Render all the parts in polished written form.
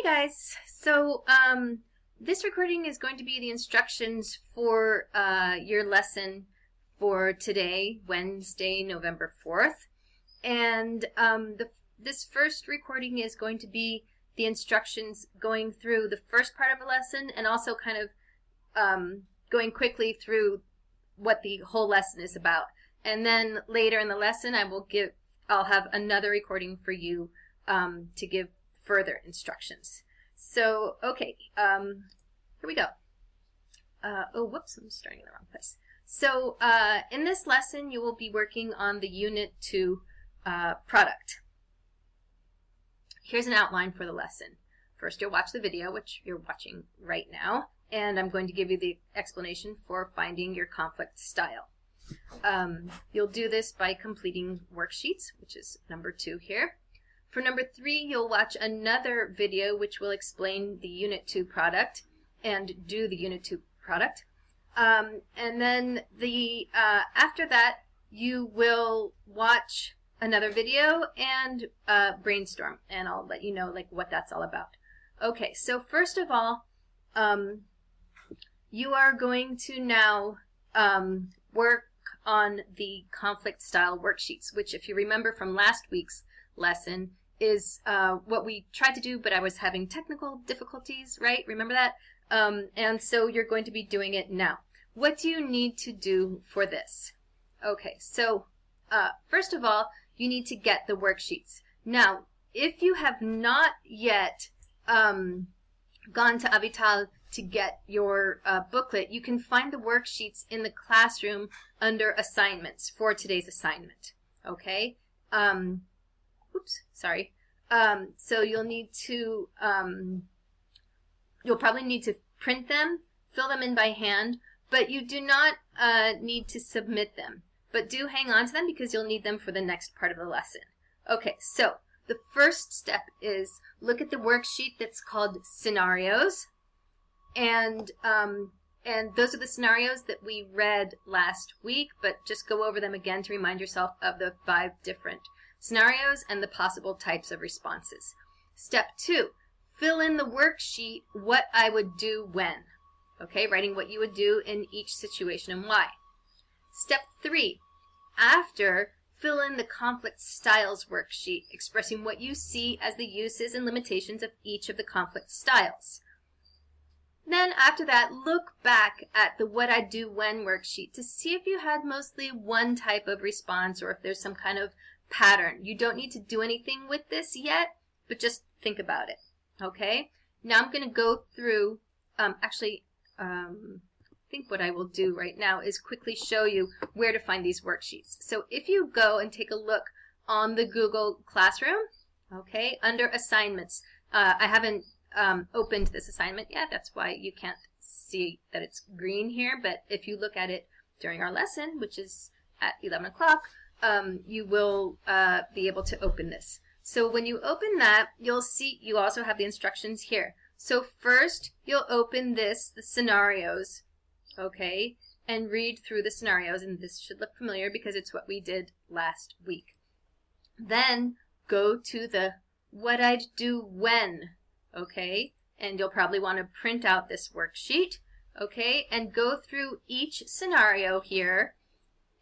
Guys, so this recording is going to be the instructions for your lesson for today, Wednesday, November 4th. And this first recording is going to be the instructions going through the first part of a lesson and also kind of going quickly through what the whole lesson is about. And then later in the lesson I'll have another recording for you to give further instructions. So, okay, here we go. Oh, whoops, I'm starting in the wrong place. So, in this lesson, you will be working on the Unit 2 product. Here's an outline for the lesson. First, you'll watch the video, which you're watching right now, and I'm going to give you the explanation for finding your conflict style. You'll do this by completing worksheets, which is number 2 here. For number 3, you'll watch another video which will explain the Unit 2 product and do the Unit 2 product. And then after that, you will watch another video and brainstorm, and I'll let you know what that's all about. Okay, so first of all, you are going to now work on the conflict style worksheets, which, if you remember from last week's lesson, is what we tried to do, but I was having technical difficulties, right? Remember that? And so you're going to be doing it now. What do you need to do for this? Okay, so first of all, you need to get the worksheets. Now, if you have not yet gone to Avital to get your booklet, you can find the worksheets in the classroom under assignments for today's assignment. Okay? Oops, sorry. So you'll probably need to print them, fill them in by hand, but you do not need to submit them. But do hang on to them because you'll need them for the next part of the lesson. Okay, so the first step is look at the worksheet that's called Scenarios. And those are the scenarios that we read last week, but just go over them again to remind yourself of the 5 different scenarios and the possible types of responses. Step 2, fill in the worksheet what I would do when. Okay, writing what you would do in each situation and why. Step 3, after, fill in the conflict styles worksheet, expressing what you see as the uses and limitations of each of the conflict styles. Then after that, look back at the what I do when worksheet to see if you had mostly one type of response or if there's some kind of pattern. You don't need to do anything with this yet, but just think about it. Okay? Now I'm going to go through, I think what I will do right now is quickly show you where to find these worksheets. So if you go and take a look on the Google Classroom, okay, under assignments, I haven't opened this assignment yet. That's why you can't see that it's green here, but if you look at it during our lesson, which is at 11 o'clock, you will be able to open this. So when you open that, you'll see you also have the instructions here. So first, you'll open the scenarios, okay, and read through the scenarios, and this should look familiar because it's what we did last week. Then go to the what I'd do when, okay, and you'll probably want to print out this worksheet, okay, and go through each scenario here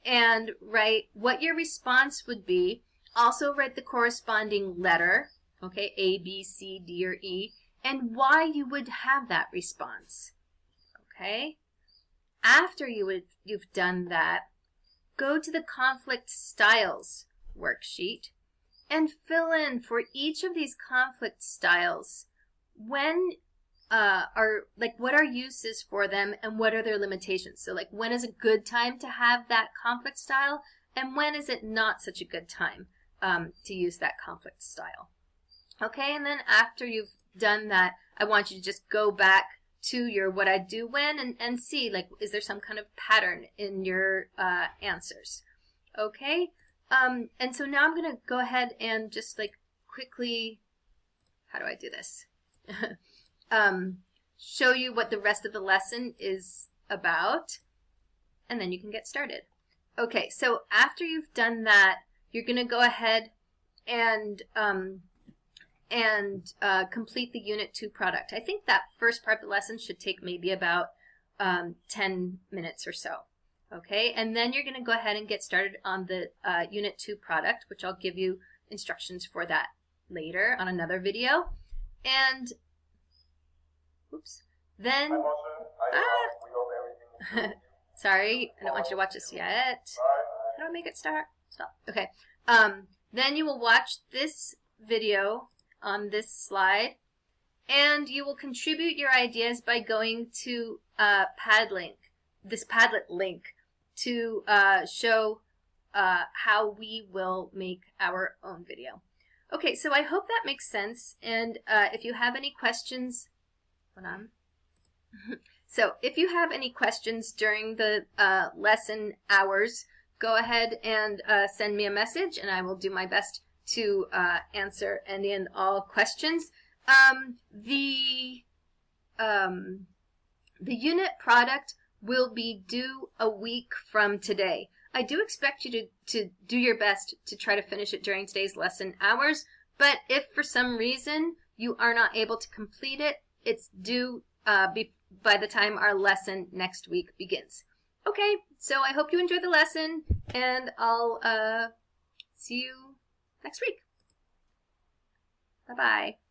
and write what your response would be. Also write the corresponding letter, okay, A, B, C, D, or E, and why you would have that response, okay? After you've done that, go to the conflict styles worksheet and fill in for each of these conflict styles what are uses for them and what are their limitations. So when is a good time to have that conflict style and when is it not such a good time to use that conflict style. Okay, and then after you've done that, I want you to just go back to your what I do when and see is there some kind of pattern in your answers. Okay, and so now I'm going to go ahead and just quickly, how do I do this? Show you what the rest of the lesson is about, and then you can get started. Okay, so after you've done that, you're going to go ahead and and complete the Unit 2 product. I think that first part of the lesson should take maybe about 10 minutes or so. Okay, and then you're going to go ahead and get started on the Unit 2 product, which I'll give you instructions for that later on another video. And, oops, then, sorry, I don't want you to watch this yet. How do I make it start? Stop. Okay, then you will watch this video on this slide, and you will contribute your ideas by going to Padlet link to show how we will make our own video. Okay, so I hope that makes sense, and if you have any questions, hold on. So if you have any questions during the lesson hours, go ahead and send me a message, and I will do my best to answer any and all questions. The unit product will be due a week from today. I do expect you to do your best to try to finish it during today's lesson hours, but if for some reason you are not able to complete it, it's due by the time our lesson next week begins. Okay, so I hope you enjoyed the lesson, and I'll see you next week. Bye-bye.